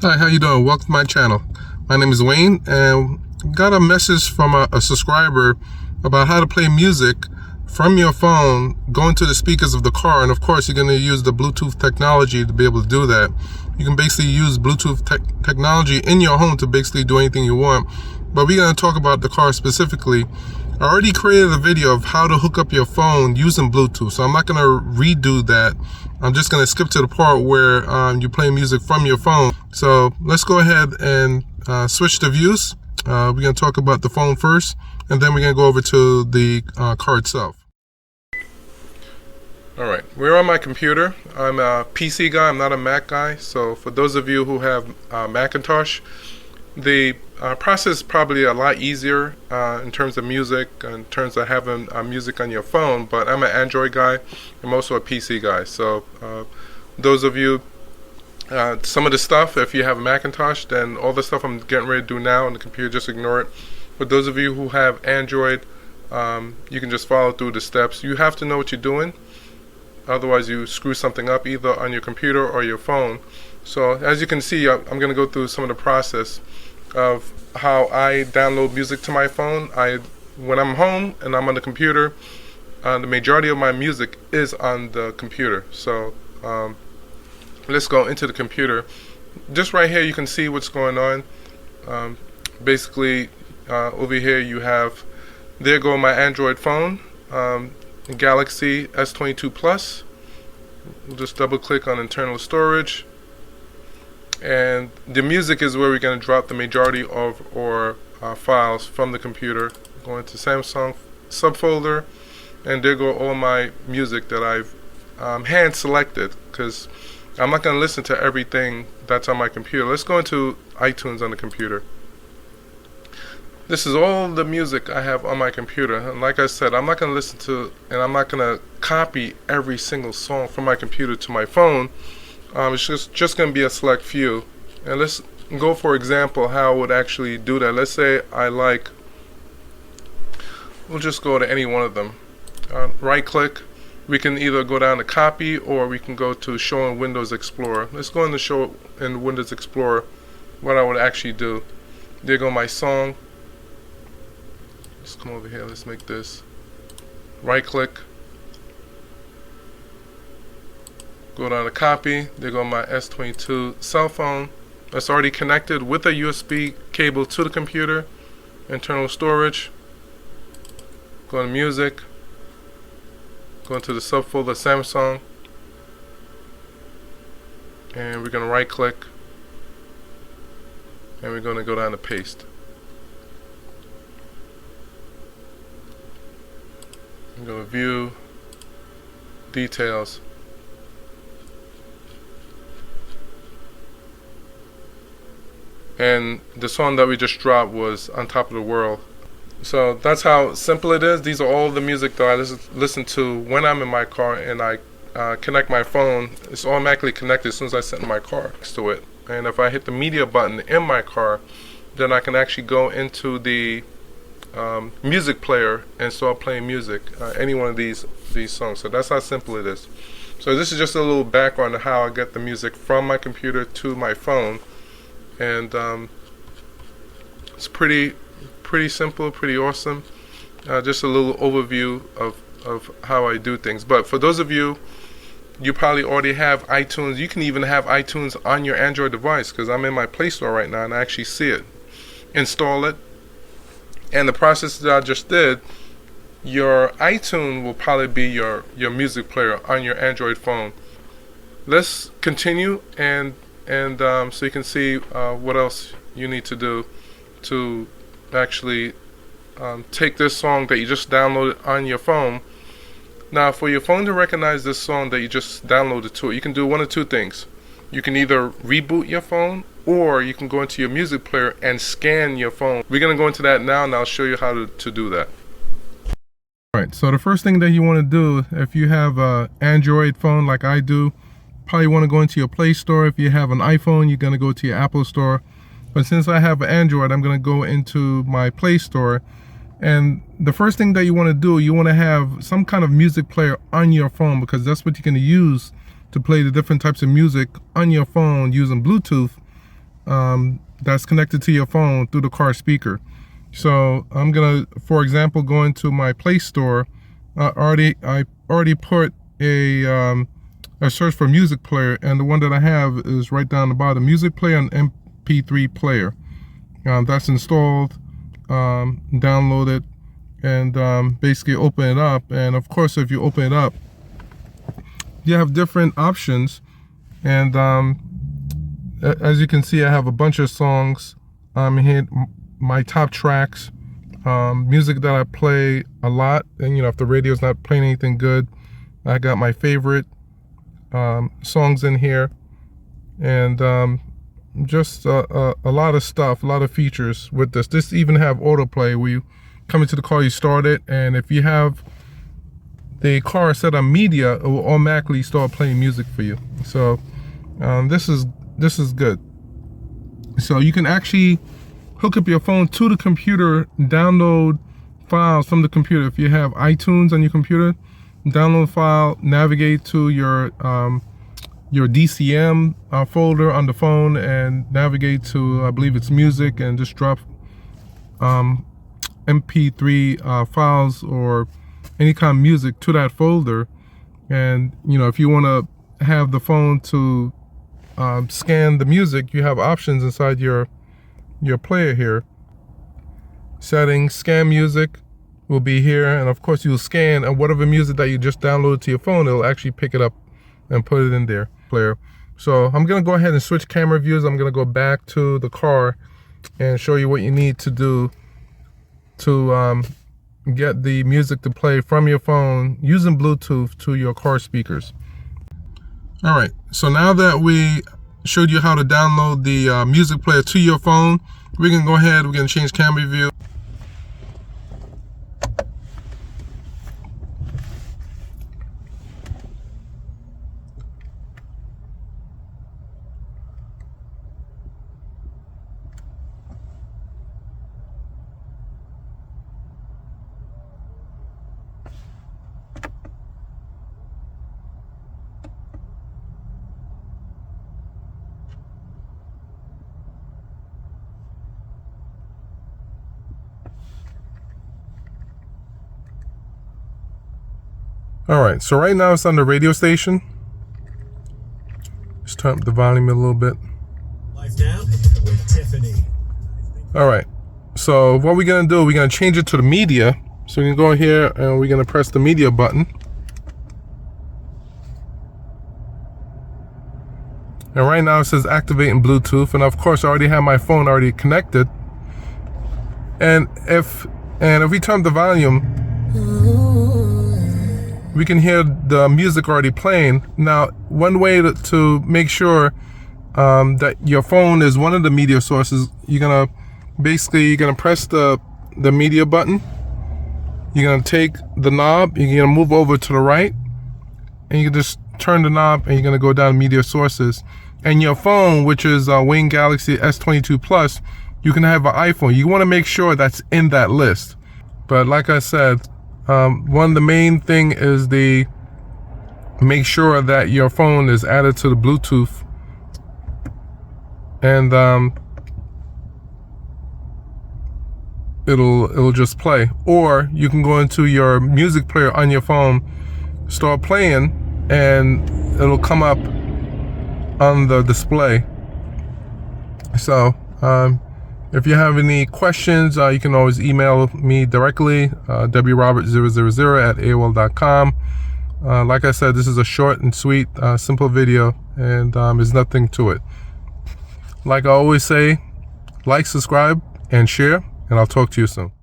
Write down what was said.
Hi, how you doing? Welcome to my channel. My name is Wayne, and got a message from a subscriber about how to play music from your phone going to the speakers of the car. And of course, you're going to use the Bluetooth technology to be able to do that. You can basically use Bluetooth technology in your home to basically do anything you want. But we're going to talk about the car specifically. I already created a video of how to hook up your phone using Bluetooth, so I'm not going to redo that. I'm just going to skip to the part where you play music from your phone. So let's go ahead and switch to views. We're going to talk about the phone first, and then we're going to go over to the car itself. Alright, we're on my computer. I'm a PC guy, I'm not a Mac guy. So for those of you who have Macintosh, the process is probably a lot easier in terms of music, in terms of having music on your phone, but I'm an Android guy. I'm also a PC guy. So those of you, some of the stuff, if you have a Macintosh, then all the stuff I'm getting ready to do now on the computer, just ignore it. But those of you who have Android, you can just follow through the steps. You have to know what you're doing. Otherwise you screw something up either on your computer or your phone. So as you can see, I'm going to go through some of the process of how I download music to my phone. When I'm home and I'm on the computer, the majority of my music is on the computer. So let's go into the computer. Just right here you can see what's going on. Basically over here you have, there go my Android phone, Galaxy S22 Plus. We'll just double click on internal storage, and the music is where we're going to drop the majority of our files from the computer. Go into Samsung subfolder, and there go all my music that I've hand selected, because I'm not going to listen to everything that's on my computer. Let's go into iTunes on the computer. This is all the music I have on my computer, and like I said, I'm not going to listen to, and I'm not going to copy every single song from my computer to my phone. It's just going to be a select few. And let's go, for example, how I would actually do that. Let's say we'll just go to any one of them. Right click, we can either go down to copy, or we can go to show in Windows Explorer. Let's go into show in Windows Explorer what I would actually do. There go my song. Let's come over here, let's make this. Right click, go down to copy. There go my S22 cell phone. That's already connected with a USB cable to the computer. Internal storage. Go to music. Go into the subfolder Samsung. And we're going to right click. And we're going to go down to paste. I'm going to view details. And the song that we just dropped was On Top of the World. So that's how simple it is. These are all the music that I listen to when I'm in my car, and I connect my phone. It's automatically connected as soon as I sit in my car next to it. And if I hit the media button in my car, then I can actually go into the music player and start playing music, any one of these songs. So that's how simple it is. So this is just a little background on how I get the music from my computer to my phone. And it's pretty simple, pretty awesome. Just a little overview of how I do things. But for those of you, you probably already have iTunes. You can even have iTunes on your Android device, because I'm in my Play Store right now and I actually see it. Install it, and the process that I just did, your iTunes will probably be your music player on your Android phone. Let's continue, and so you can see what else you need to do to actually take this song that you just downloaded on your phone. Now, for your phone to recognize this song that you just downloaded to it, you can do one of two things. You can either reboot your phone, or you can go into your music player and scan your phone. We're going to go into that now, and I'll show you how to do that. Alright, so the first thing that you want to do, if you have an Android phone like I do, probably want to go into your Play Store. If you have an iPhone, you're going to go to your Apple Store. But since I have an Android, I'm going to go into my Play Store. And the first thing that you want to do, you want to have some kind of music player on your phone, because that's what you're going to use to play the different types of music on your phone using Bluetooth. that's connected to your phone through the car speaker. So I'm gonna, for example, go into my Play Store. I already put a search for music player, and the one that I have is right down the bottom, music player and MP3 player. That's installed, download it, and basically open it up. And of course, if you open it up, you have different options. And as you can see, I have a bunch of songs. Here, my top tracks, music that I play a lot. And if the radio's not playing anything good, I got my favorite songs in here, and just a lot of stuff, a lot of features with this. This even have autoplay where you come into the car, you start it, and if you have the car set on media, it will automatically start playing music for you. So this is good. So you can actually hook up your phone to the computer, download files from the computer. If you have iTunes on your computer, download a file, navigate to your DCM folder on the phone, and navigate to, I believe it's music, and just drop MP3 files or any kind of music to that folder. And if you want to have the phone to scan the music, you have options inside your player here. Settings, scan music will be here, and of course you'll scan, and whatever music that you just downloaded to your phone, it'll actually pick it up and put it in there, player. So I'm gonna go ahead and switch camera views. I'm gonna go back to the car and show you what you need to do to get the music to play from your phone using Bluetooth to your car speakers. All right, so now that we showed you how to download the music player to your phone, we can go ahead, we're gonna change camera view. All right, so right now it's on the radio station. Just turn up the volume a little bit. Live now with Tiffany. All right, so what we're gonna do, we're gonna change it to the media. So we can go here and we're gonna press the media button. And right now it says activating Bluetooth, and of course I already have my phone already connected. And if we turn up the volume, we can hear the music already playing. Now, one way to make sure that your phone is one of the media sources, you're gonna press the media button. You're gonna take the knob, you're gonna move over to the right, and you can just turn the knob, and you're gonna go down to media sources. And your phone, which is Wayne Galaxy S22 Plus, you can have an iPhone. You want to make sure that's in that list. But like I said, one of the main thing is make sure that your phone is added to the Bluetooth, and it'll just play. Or you can go into your music player on your phone, start playing, and it'll come up on the display. So if you have any questions, you can always email me directly, wrobert000@aol.com. Like I said, this is a short and sweet, simple video, and there's nothing to it. Like I always say, like, subscribe, and share, and I'll talk to you soon.